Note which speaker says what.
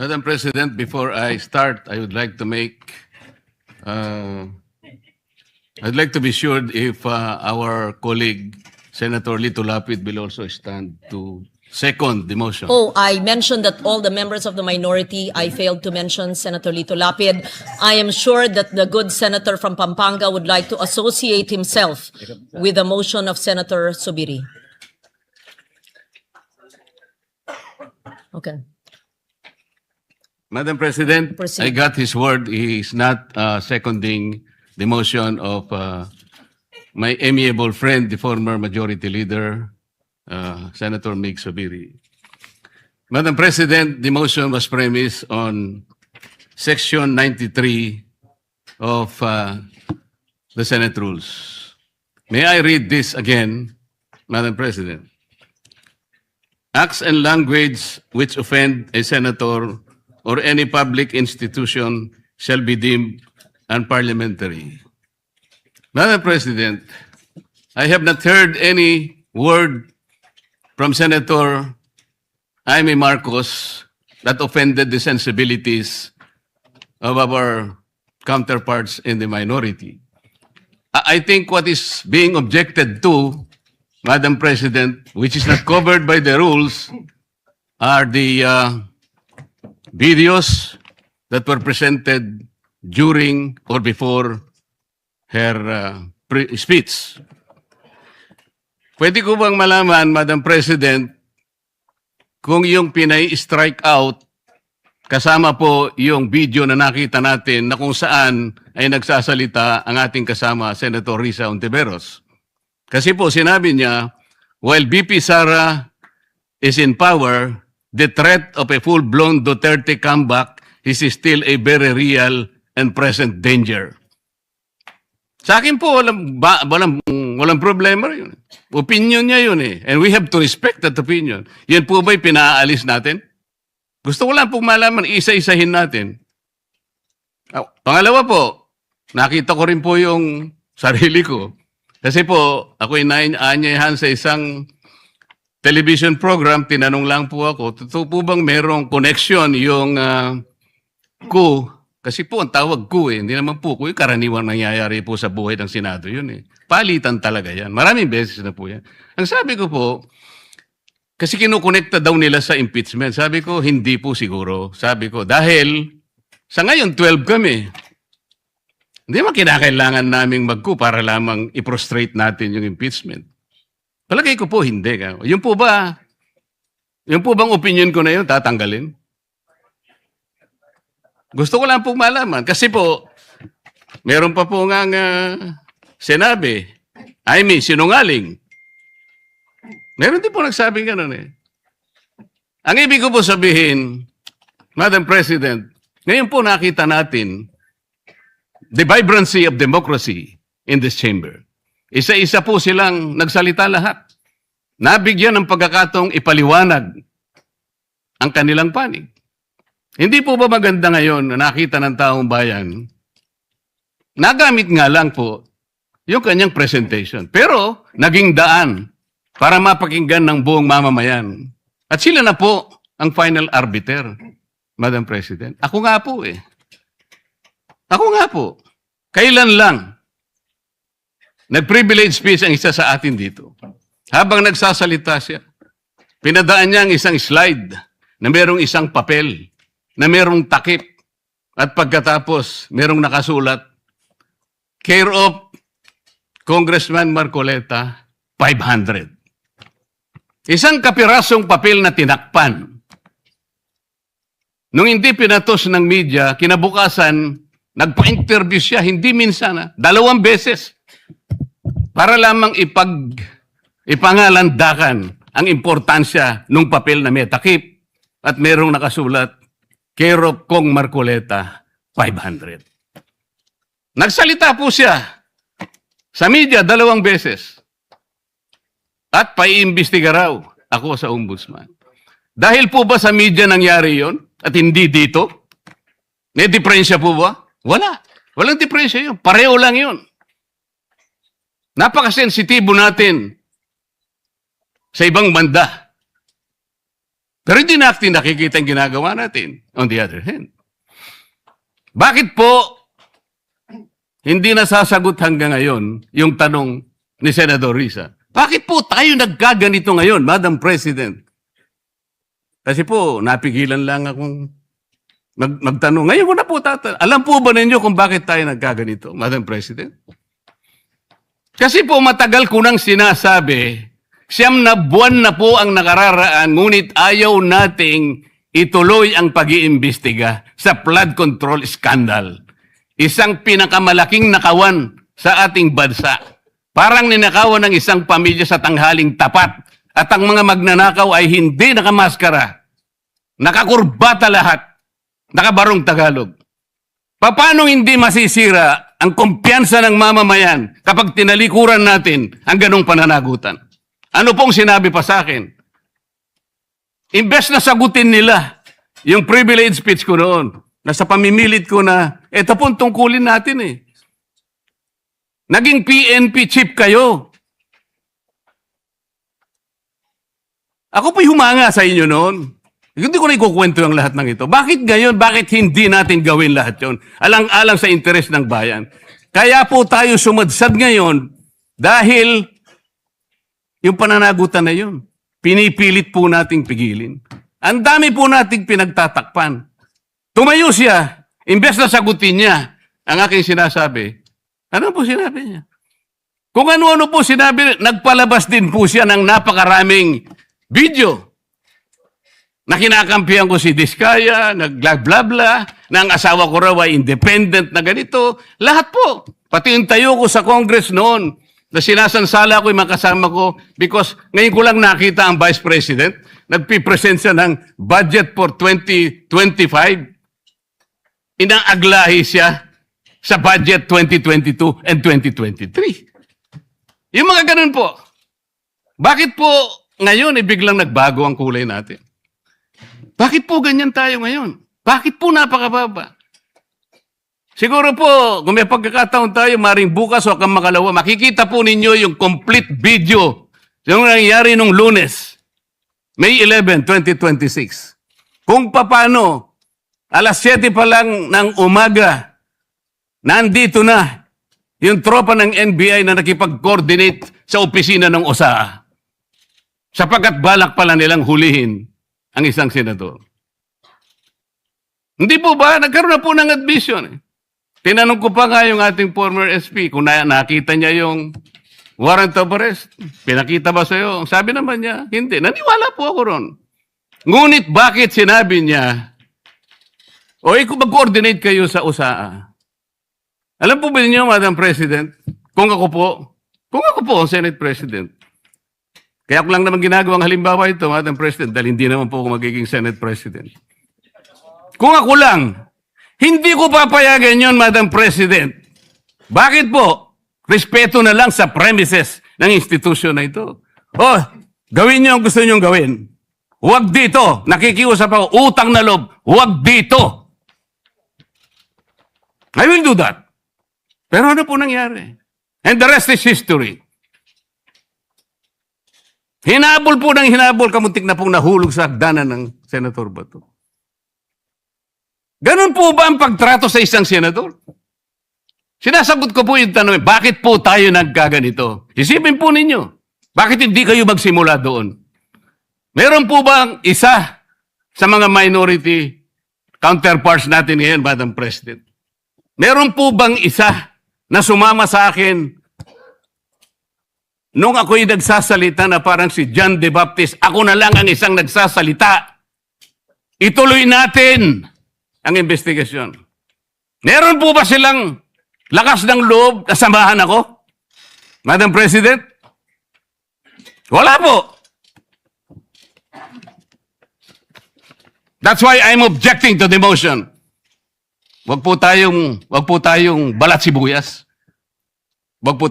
Speaker 1: Madam President, before I start, I would like to make, I'd like to be sure if our colleague, Senator Lito Lapid, will also stand to second the motion.
Speaker 2: Oh, I mentioned that all the members of the minority, I failed to mention Senator Lito Lapid. I am sure that the good senator from Pampanga would like to associate himself with the motion of Senator Subiri. Okay.
Speaker 1: Madam President,
Speaker 2: Proceed.
Speaker 1: I got his word. He is not seconding the motion of my amiable friend, the former Majority Leader, Senator Mig Subiri. Madam President, the motion was premised on Section 93 of the Senate Rules. May I read this again, Madam President? Acts and language which offend a senator or any public institution shall be deemed unparliamentary. Madam President, I have not heard any word from Senator Jaime Marcos that offended the sensibilities of our counterparts in the minority. I think what is being objected to, Madam President, which is not covered by the rules, are the videos that were presented during or before her speech. Pwede ko bang malaman, Madam President, kung yung pinay-strike out, kasama po yung video na nakita natin na kung saan ay nagsasalita ang ating kasama, Senator Risa Hontiveros. Kasi po sinabi niya, while BP Sara is in power, the threat of a full-blown Duterte comeback is still a very real and present danger. Sa akin po, walang problema yun. Opinion niya yun eh. And we have to respect that opinion. Yan po ba'y pinaalis natin? Gusto ko lang pong malaman, isa-isahin natin. Pangalawa po, nakita ko rin po yung sarili ko. Kasi po, ako'y naanyayahan sa isang television program, tinanong lang po ako, totoo po bang merong connection yung coup? Kasi po, ang tawag coup eh, hindi naman po coup, yung karaniwang nangyayari po sa buhay ng Senado yun eh. Palitan talaga yan. Maraming beses na po yan. Ang sabi ko po, kasi kinukonekta daw nila sa impeachment. Sabi ko, hindi po siguro. Sabi ko, dahil sa ngayon, 12 kami. Hindi man kinakailangan naming mag-coup para lamang i-prostrate natin yung impeachment. Palagay ko po, hindi. Yung po bang opinion ko na yun, tatanggalin? Gusto ko lang pong malaman. Kasi po, meron pa po nga sinabi, sinungaling. Meron din po nagsabing gano'n eh. Ang ibig ko po sabihin, Madam President, ngayon po nakita natin the vibrancy of democracy in this chamber. Isa-isa po silang nagsalita lahat. Nabigyan ng pagkakataong ipaliwanag ang kanilang panig. Hindi po ba maganda ngayon na nakita ng taong bayan, nagamit nga lang po yung kanyang presentation. Pero naging daan para mapakinggan ng buong mamamayan. At sila na po ang final arbiter, Madam President. Ako nga po eh. Ako nga po. Kailan lang nag-privilege speech ang isa sa atin dito. Habang nagsasalita siya, pinadaan niya ang isang slide na merong isang papel, na merong takip, at pagkatapos merong nakasulat, care of Congressman Marcoleta, 500. Isang kapirasong papel na tinakpan. Nung hindi pinatos ng media, kinabukasan, nagpa-interview siya, hindi minsan, 2 beses. Para lamang ipangalandakan ang importansya ng papel na may takip at merong nakasulat, care of Kong Marcoleta, 500. Nagsalita po siya sa media 2 beses. At paiimbestiga raw ako sa ombudsman. Dahil po ba sa media nangyari yon at hindi dito? May diferensya po ba? Wala. Walang diferensya yun. Pareho lang yun. Napakasensitibo natin sa ibang banda. Pero hindi natin nakikita yung ginagawa natin. On the other hand. Bakit po hindi nasasagot hanggang ngayon yung tanong ni Senador Risa? Bakit po tayo nagkaganito ngayon, Madam President? Kasi po, napigilan lang akong magtanong. Ngayon ko na po alam po ba ninyo kung bakit tayo nagkaganito, Madam President? Kasi po matagal ko nang sinasabi, 9 na buwan na po ang nakararaan, ngunit ayaw nating ituloy ang pag-iimbestiga sa flood control scandal. Isang pinakamalaking nakawan sa ating bansa. Parang ninakawan ng isang pamilya sa tanghaling tapat at ang mga magnanakaw ay hindi nakamaskara. Nakakurbata lahat. Nakabarong Tagalog. Paano hindi masisira ang kumpiyansa ng mamamayan kapag tinalikuran natin ang ganong pananagutan? Ano pong sinabi pa sa akin? Imbes na sagutin nila yung privilege speech ko noon, nasa pamimilit ko na, eto pong tungkulin natin eh. Naging PNP chief kayo. Ako po'y humanga sa inyo noon. Hindi ko na ikukwento ang lahat ng ito. Bakit ngayon? Bakit hindi natin gawin lahat yon? Alang-alang sa interes ng bayan. Kaya po tayo sumadsad ngayon dahil yung pananagutan na yun, pinipilit po nating pigilin. Ang dami po nating pinagtatakpan. Tumayo siya, imbes na sagutin niya ang aking sinasabi. Ano po sinabi niya? Kung ano-ano po sinabi, nagpalabas din po siya ng napakaraming video na kinakampihan ko si Diskaya, nag-bla-bla, na ang asawa ko raw ay independent na ganito. Lahat po. Pati yung tayo ko sa Congress noon, na sinasansala ko yung mga kasama ko because ngayon ko lang nakita ang Vice President, nagpipresent siya ng budget for 2025. Inaaglahi siya sa budget 2022 and 2023. Yung mga ganun po. Bakit po ngayon biglang nagbago ang kulay natin? Bakit po ganyan tayo ngayon? Bakit po napakababa? Siguro po, kung may pagkakataon tayo, maring bukas o kang makalawa, makikita po ninyo yung complete video yung nangyari nung Lunes, May 11, 2026. Kung paano, alas 7 pa lang ng umaga, nandito na yung tropa ng NBI na nakipag-coordinate sa opisina ng OSAA. Sapagkat balak pala nilang hulihin ang isang senador. Hindi po ba? Nagkaroon na po ng admission eh. Tinanong ko pa nga yung ating former SP kung nakita niya yung warrant of arrest. Pinakita ba sa'yo? Sabi naman niya, hindi. Naniwala po ako ron. Ngunit bakit sinabi niya, mag-coordinate kayo sa USAA? Alam po ba niyo, Madam President, kung ako po ang Senate President, kaya ko lang naman ginagawang halimbawa ito, Madam President, dahil hindi naman po ako magiging Senate President. Kung ako lang, hindi ko papayagan yon, Madam President. Bakit po? Respeto na lang sa premises ng institusyon na ito. Gawin niyo ang gusto niyong gawin. Huwag dito. Nakikiusap ako, utang na loob. Huwag dito. I will do that. Pero ano po nangyari? And the rest is history. Hinabol po ng hinabol, kamuntik na pong nahulog sa hagdanan ng Senator Bato. Ganun po ba ang pagtrato sa isang senador? Sinasagot ko po yung tanong, bakit po tayo nagkaganito? Isipin po ninyo, bakit hindi kayo magsimula doon? Meron po bang isa sa mga minority counterparts natin ngayon, Madam President? Meron po bang isa na sumama sa akin nung ako'y nagsasalita na parang si John the Baptist, ako na lang ang isang nagsasalita. Ituloy natin ang investigasyon. Meron po ba silang lakas ng loob na samahan ako? Madam President? Wala po. That's why I'm objecting to the motion. Wag po tayong balat sibuyas. Wag po